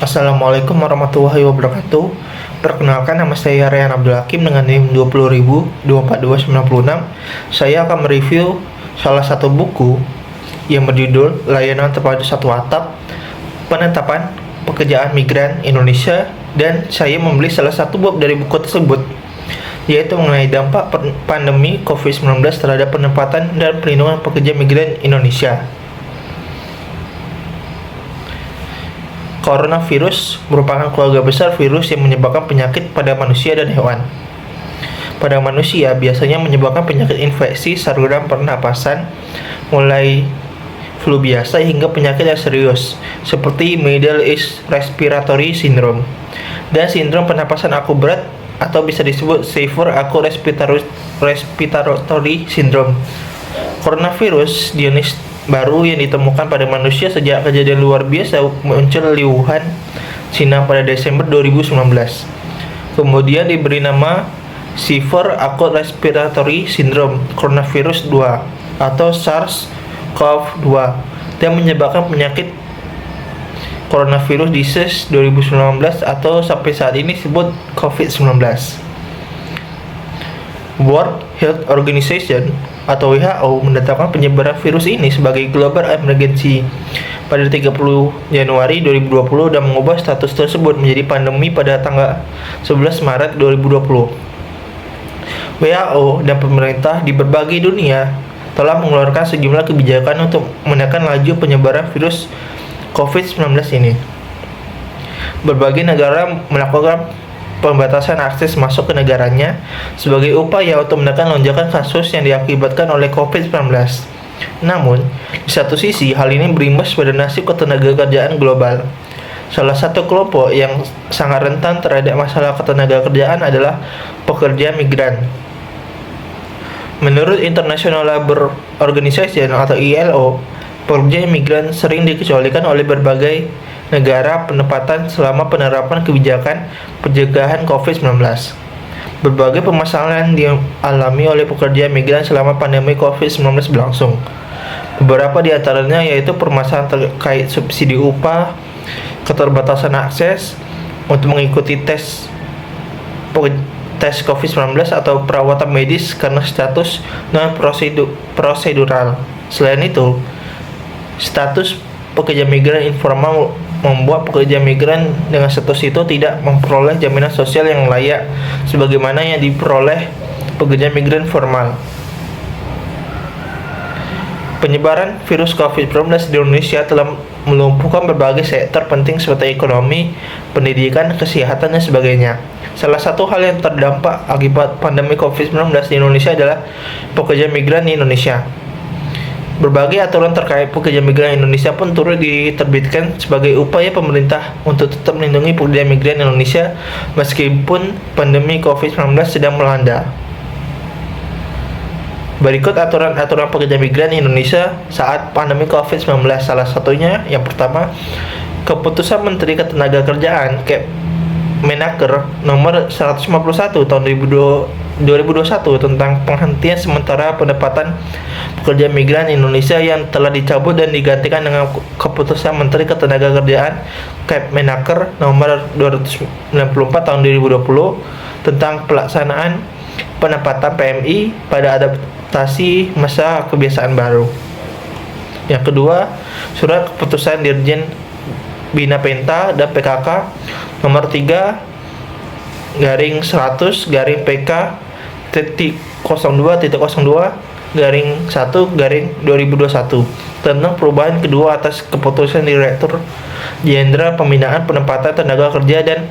Assalamualaikum warahmatullahi wabarakatuh. Perkenalkan, nama saya Ryan Abdul Hakim dengan NIM 20.24296. Saya akan mereview salah satu buku yang berjudul Layanan Terpadu Satu Atap, Penetapan Pekerjaan Migran Indonesia, dan saya membeli salah satu bab dari buku tersebut, yaitu mengenai dampak pandemi COVID-19 terhadap penempatan dan perlindungan pekerja migran Indonesia. Coronavirus merupakan keluarga besar virus yang menyebabkan penyakit pada manusia dan hewan. Pada manusia, biasanya menyebabkan penyakit infeksi saluran pernapasan, mulai flu biasa hingga penyakit yang serius, seperti Middle East Respiratory Syndrome, dan sindrom pernapasan akut berat atau bisa disebut Severe Acute Respiratory Syndrome. Coronavirus jenis baru yang ditemukan pada manusia sejak kejadian luar biasa muncul di Wuhan, Cina pada Desember 2019. Kemudian diberi nama Severe Acute Respiratory Syndrome Coronavirus 2 atau SARS-CoV-2 dan menyebabkan penyakit Coronavirus Disease 2019 atau sampai saat ini disebut COVID-19. World Health Organization atau WHO menetapkan penyebaran virus ini sebagai global emergency pada 30 Januari 2020 dan mengubah status tersebut menjadi pandemi pada tanggal 11 Maret 2020. WHO dan pemerintah di berbagai dunia telah mengeluarkan sejumlah kebijakan untuk menekan laju penyebaran virus COVID-19 ini. Berbagai negara melakukan pembatasan akses masuk ke negaranya sebagai upaya untuk menekan lonjakan kasus yang diakibatkan oleh COVID-19. Namun, di satu sisi, hal ini berimbas pada nasib ketenagakerjaan global. Salah satu kelompok yang sangat rentan terhadap masalah ketenagakerjaan adalah pekerja migran. Menurut International Labour Organization atau ILO, pekerja migran sering dikecualikan oleh berbagai negara penempatan selama penerapan kebijakan pencegahan COVID-19. Berbagai permasalahan dialami oleh pekerja migran selama pandemi COVID-19 berlangsung. Beberapa di antaranya yaitu permasalahan terkait subsidi upah, keterbatasan akses untuk mengikuti tes COVID-19 atau perawatan medis karena status non-prosedural. Selain itu, status pekerja migran informal membuat pekerja migran dengan status itu tidak memperoleh jaminan sosial yang layak sebagaimana yang diperoleh pekerja migran formal. Penyebaran virus COVID-19 di Indonesia telah melumpuhkan berbagai sektor penting seperti ekonomi, pendidikan, kesehatan, dan sebagainya. Salah satu hal yang terdampak akibat pandemi COVID-19 di Indonesia adalah pekerja migran di Indonesia. Berbagai aturan terkait pekerja migran Indonesia pun turut diterbitkan sebagai upaya pemerintah untuk tetap melindungi pekerja migran Indonesia meskipun pandemi COVID-19 sedang melanda. Berikut aturan-aturan pekerja migran Indonesia saat pandemi COVID-19. Salah satunya, yang pertama, Keputusan Menteri Ketenagakerjaan Menaker nomor 151 tahun 2021 tentang penghentian sementara pendapatan pekerja migran Indonesia yang telah dicabut dan digantikan dengan Keputusan Menteri Ketenagakerjaan Menaker nomor 294 tahun 2020 tentang pelaksanaan penempatan PMI pada adaptasi masa kebiasaan baru. Yang kedua, Surat Keputusan Dirjen Bina Penta dan PKK nomor 3/100/PK titik 02.02/1/2021 tentang perubahan kedua atas keputusan Direktur Jenderal Pembinaan Penempatan Tenaga Kerja dan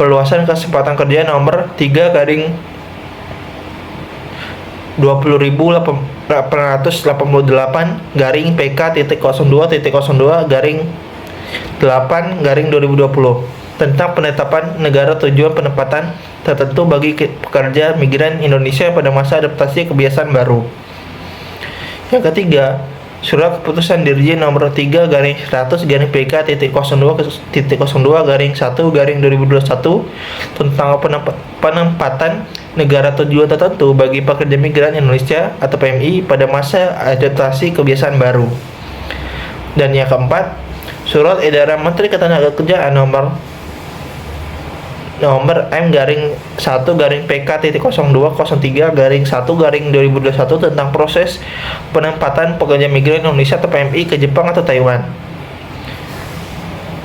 Perluasan Kesempatan Kerja nomor 3/2018/PK.02.02/8/2020 tentang penetapan negara tujuan penempatan tertentu bagi pekerja migran Indonesia pada masa adaptasi kebiasaan baru. Yang ketiga, Surat Keputusan Dirjen nomor 3/1-PK.02/1/2021 tentang penempatan negara tujuan tertentu bagi pekerja migran Indonesia atau PMI pada masa adaptasi kebiasaan baru. Dan yang keempat, Surat Edaran Menteri Ketenagakerjaan nomor M-1-PK.0203-1-2021 tentang proses penempatan pekerja migran Indonesia atau PMI ke Jepang atau Taiwan.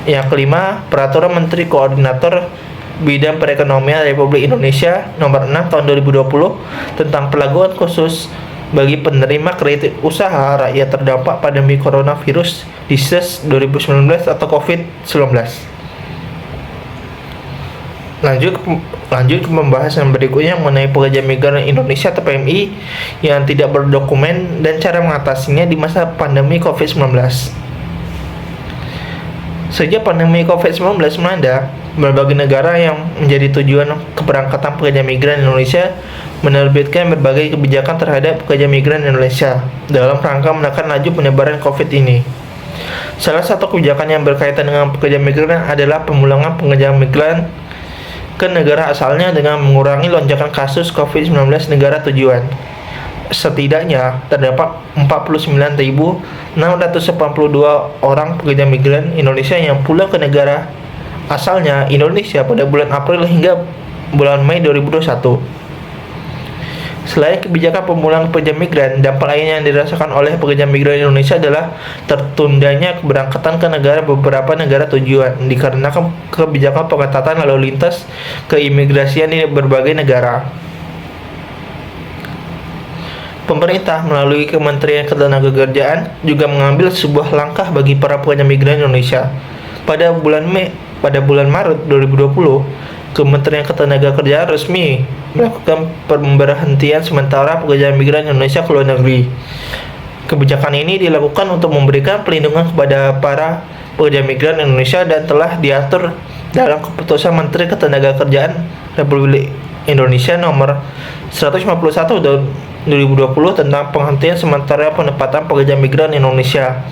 Yang kelima, Peraturan Menteri Koordinator Bidang Perekonomian Republik Indonesia nomor 6 tahun 2020 tentang pelabuhan khusus bagi penerima kredit usaha rakyat terdampak pandemi coronavirus disease 2019 atau COVID-19. Lanjut ke pembahasan berikutnya mengenai pekerja migran Indonesia atau PMI yang tidak berdokumen dan cara mengatasinya di masa pandemi COVID-19. Sejak pandemi COVID-19 melanda, berbagai negara yang menjadi tujuan keberangkatan pekerja migran Indonesia menerbitkan berbagai kebijakan terhadap pekerja migran Indonesia dalam rangka menekan laju penyebaran COVID ini. Salah satu kebijakan yang berkaitan dengan pekerja migran adalah pemulangan pekerja migran ke negara asalnya dengan mengurangi lonjakan kasus COVID-19 negara tujuan. Setidaknya terdapat 49.682 orang pekerja migran Indonesia yang pulang ke negara asalnya Indonesia pada bulan April hingga bulan Mei 2021. Selain kebijakan pemulangan pekerja migran, dampak lainnya yang dirasakan oleh pekerja migran Indonesia adalah tertundanya keberangkatan ke beberapa negara tujuan dikarenakan kebijakan pengetatan lalu lintas keimigrasian di berbagai negara. Pemerintah melalui Kementerian Ketenagakerjaan juga mengambil sebuah langkah bagi para pekerja migran Indonesia. Pada bulan Maret 2020, Kementerian Ketenagakerjaan resmi melakukan pemberhentian sementara pekerja migran Indonesia ke luar negeri. Kebijakan ini dilakukan untuk memberikan perlindungan kepada para pekerja migran Indonesia dan telah diatur dalam Keputusan Menteri Ketenagakerjaan Republik Indonesia nomor 151 tahun 2020 tentang penghentian sementara penempatan pekerja migran Indonesia.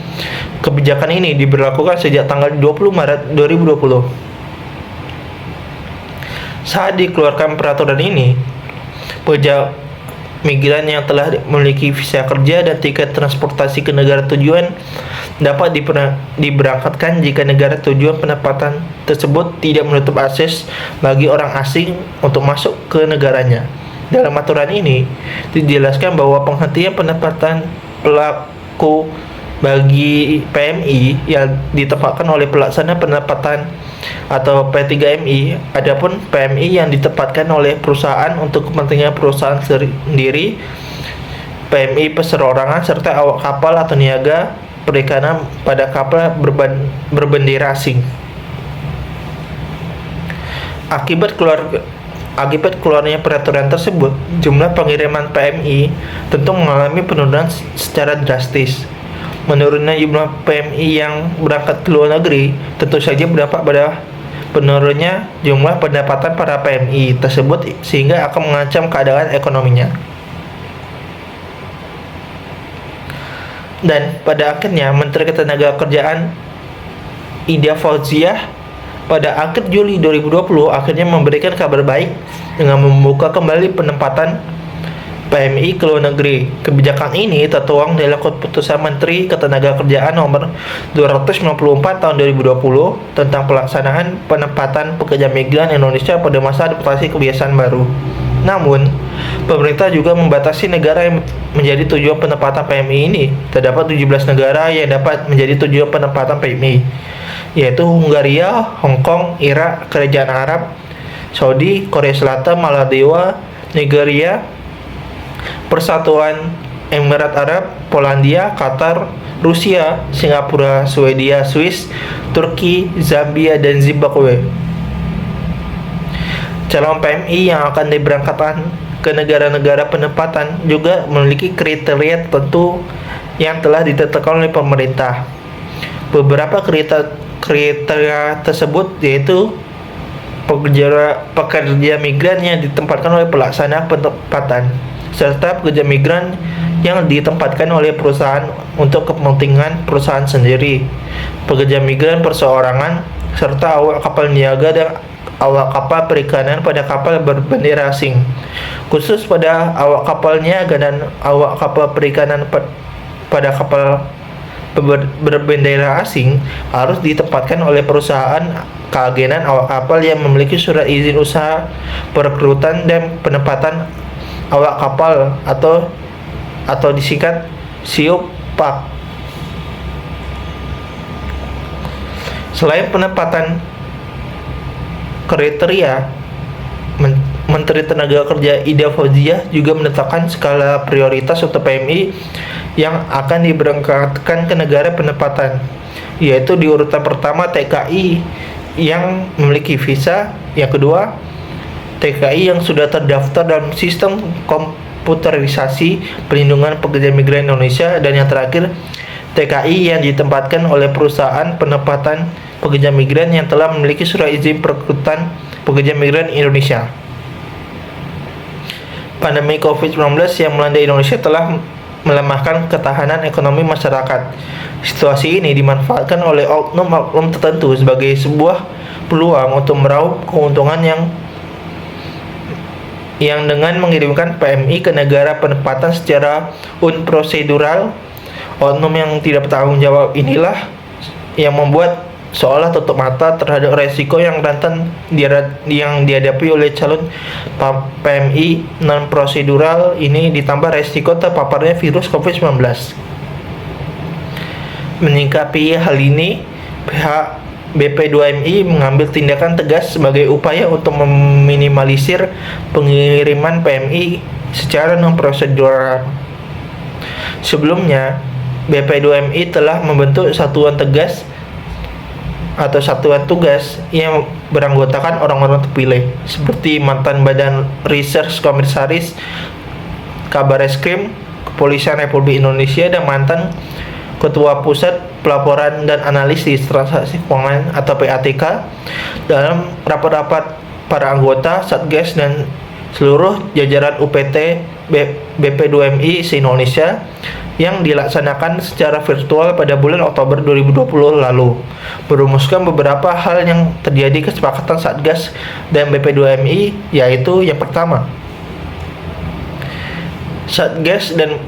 Kebijakan ini diberlakukan sejak tanggal 20 Maret 2020. Saat dikeluarkan peraturan ini, pekerja migran yang telah memiliki visa kerja dan tiket transportasi ke negara tujuan dapat diberangkatkan jika negara tujuan penempatan tersebut tidak menutup akses bagi orang asing untuk masuk ke negaranya. Dalam aturan ini, dijelaskan bahwa penghentian penempatan pelaku bagi PMI yang ditempatkan oleh pelaksana penempatan atau P3MI, adapun PMI yang ditempatkan oleh perusahaan untuk kepentingan perusahaan sendiri, PMI perseorangan serta awak kapal atau niaga perikanan pada kapal berbendera asing. Akibat keluarnya peraturan tersebut, jumlah pengiriman PMI tentu mengalami penurunan secara drastis. Menurunnya jumlah PMI yang berangkat ke luar negeri tentu saja berdampak pada penurunnya jumlah pendapatan para PMI tersebut sehingga akan mengancam keadaan ekonominya. Dan pada akhirnya Menteri Ketenagakerjaan Ida Fauziah pada akhir Juli 2020 akhirnya memberikan kabar baik dengan membuka kembali penempatan PMI ke luar negeri. Kebijakan ini tertuang dalam Keputusan Menteri Ketenagakerjaan nomor 294 tahun 2020 tentang pelaksanaan penempatan pekerja migran Indonesia pada masa adaptasi kebiasaan baru. Namun, pemerintah juga membatasi negara yang menjadi tujuan penempatan PMI ini. Terdapat 17 negara yang dapat menjadi tujuan penempatan PMI, yaitu Hungaria, Hong Kong, Irak, Kerajaan Arab Saudi, Korea Selatan, Maldives, Nigeria, Persatuan Emirat Arab, Polandia, Qatar, Rusia, Singapura, Swedia, Swiss, Turki, Zambia, dan Zimbabwe. Calon PMI yang akan diberangkatkan ke negara-negara penempatan juga memiliki kriteria tertentu yang telah ditetapkan oleh pemerintah. Beberapa kriteria tersebut yaitu pekerja migran yang ditempatkan oleh pelaksana penempatan, serta pekerja migran yang ditempatkan oleh perusahaan untuk kepentingan perusahaan sendiri, pekerja migran perseorangan, serta awak kapal niaga dan awak kapal perikanan pada kapal berbendera asing. Khusus pada awak kapal niaga dan awak kapal perikanan pada kapal berbendera asing harus ditempatkan oleh perusahaan keagenan awak kapal yang memiliki surat izin usaha perekrutan dan penempatan awak kapal atau disingkat SIUPAK. Selain penempatan kriteria, Menteri Tenaga Kerja Ida Fauziah juga menetapkan skala prioritas untuk PMI yang akan diberangkatkan ke negara penempatan, yaitu di urutan pertama TKI yang memiliki visa, yang kedua TKI yang sudah terdaftar dalam sistem komputerisasi pelindungan pekerja migran Indonesia, dan yang terakhir TKI yang ditempatkan oleh perusahaan penempatan pekerja migran yang telah memiliki surat izin perekrutan pekerja migran Indonesia. Pandemi COVID-19 yang melanda Indonesia telah melemahkan ketahanan ekonomi masyarakat. Situasi ini dimanfaatkan oleh oknum-oknum tertentu sebagai sebuah peluang untuk meraup keuntungan yang dengan mengirimkan PMI ke negara penempatan secara unprosedural. Oknum yang tidak bertanggung jawab inilah yang membuat seolah tutup mata terhadap resiko yang rentan yang dihadapi oleh calon PMI non prosedural ini, ditambah resiko terpaparnya virus COVID-19. Menyikapi hal ini, pihak BP2MI mengambil tindakan tegas sebagai upaya untuk meminimalisir pengiriman PMI secara non prosedural. Sebelumnya, BP2MI telah membentuk satuan tugas yang beranggotakan orang-orang terpilih seperti mantan Badan Research Komisaris Kabareskrim Kepolisian Republik Indonesia dan mantan Ketua Pusat Pelaporan dan Analisis Transaksi Keuangan atau PATK. Dalam rapat-rapat para anggota Satgas dan seluruh jajaran UPT BP2MI se-Indonesia yang dilaksanakan secara virtual pada bulan Oktober 2020 lalu, merumuskan beberapa hal yang terjadi kesepakatan Satgas dan BP2MI, yaitu yang pertama, Satgas dan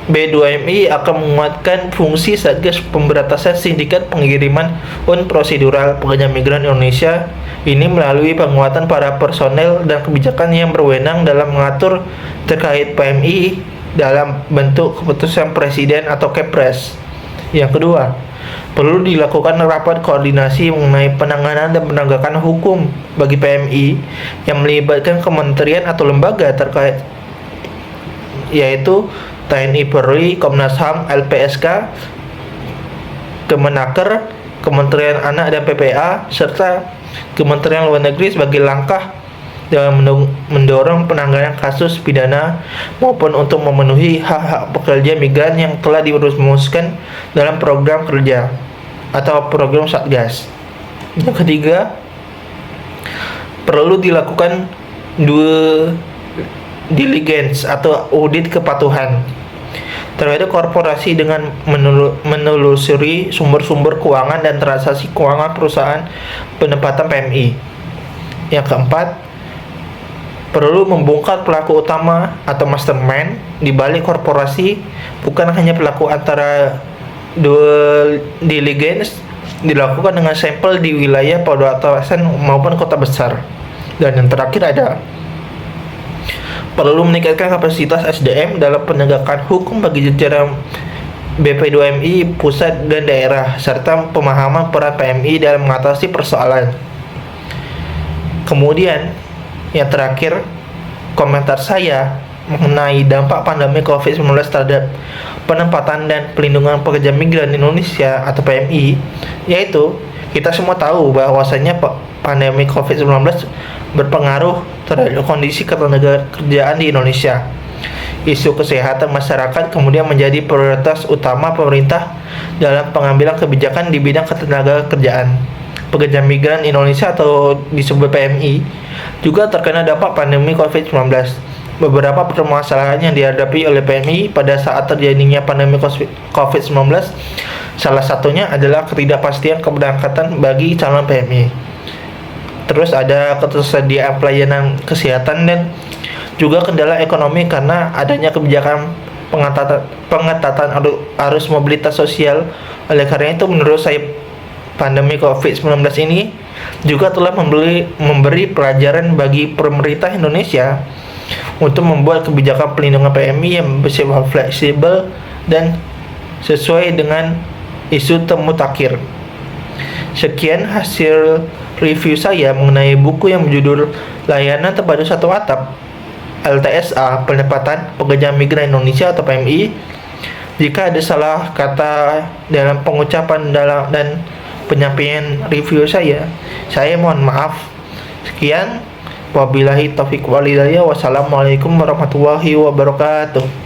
B2MI akan menguatkan fungsi Satgas Pemberantasan Sindikat Pengiriman Unprosedural Pekerja Migran Indonesia ini melalui penguatan para personel dan kebijakan yang berwenang dalam mengatur terkait PMI dalam bentuk keputusan Presiden atau Kepres. Yang kedua, perlu dilakukan rapat koordinasi mengenai penanganan dan penegakan hukum bagi PMI yang melibatkan kementerian atau lembaga terkait, yaitu TNI Polri, Komnas HAM, LPSK, Kemenaker, Kementerian Anak dan PPA, serta Kementerian Luar Negeri sebagai langkah dalam mendorong penanganan kasus pidana maupun untuk memenuhi hak-hak pekerja migran yang telah dirumuskan dalam program kerja atau program Satgas. Yang ketiga, perlu dilakukan due diligence atau audit kepatuhan terhadap korporasi dengan menelusuri sumber-sumber keuangan dan transaksi keuangan perusahaan penempatan PMI. Yang keempat, perlu membongkar pelaku utama atau mastermind di balik korporasi, bukan hanya pelaku antara due diligence dilakukan dengan sampel di wilayah perbatasan maupun kota besar. Dan yang terakhir ada perlu meningkatkan kapasitas SDM dalam penegakan hukum bagi jajaran BP2MI pusat dan daerah, serta pemahaman peran PMI dalam mengatasi persoalan. Kemudian yang terakhir, komentar saya mengenai dampak pandemi COVID-19 terhadap penempatan dan pelindungan pekerja migran Indonesia atau PMI, yaitu kita semua tahu bahwasanya pandemi COVID-19 berpengaruh terhadap kondisi ketenagakerjaan di Indonesia. Isu kesehatan masyarakat kemudian menjadi prioritas utama pemerintah dalam pengambilan kebijakan di bidang ketenagakerjaan. Pekerja migran Indonesia atau disebut PMI juga terkena dampak pandemi COVID-19. Beberapa permasalahan yang dihadapi oleh PMI pada saat terjadinya pandemi COVID-19, salah satunya adalah ketidakpastian keberangkatan bagi calon PMI. Terus ada ketersediaan pelayanan kesehatan dan juga kendala ekonomi karena adanya kebijakan pengetatan arus mobilitas sosial. Oleh karena itu, menurut saya, pandemi COVID-19 ini juga telah memberi pelajaran bagi pemerintah Indonesia untuk membuat kebijakan pelindungan PMI yang bersifat fleksibel dan sesuai dengan isu temu takhir. Sekian hasil review saya mengenai buku yang berjudul Layanan Terpadu Satu Atap, LTSA, Pendapatan Pekerja Migran Indonesia atau PMI. Jika ada salah kata dalam pengucapan dan penyampaian review saya mohon maaf. Sekian, wabillahi taufiq walhidayah. Wassalamualaikum warahmatullahi wabarakatuh.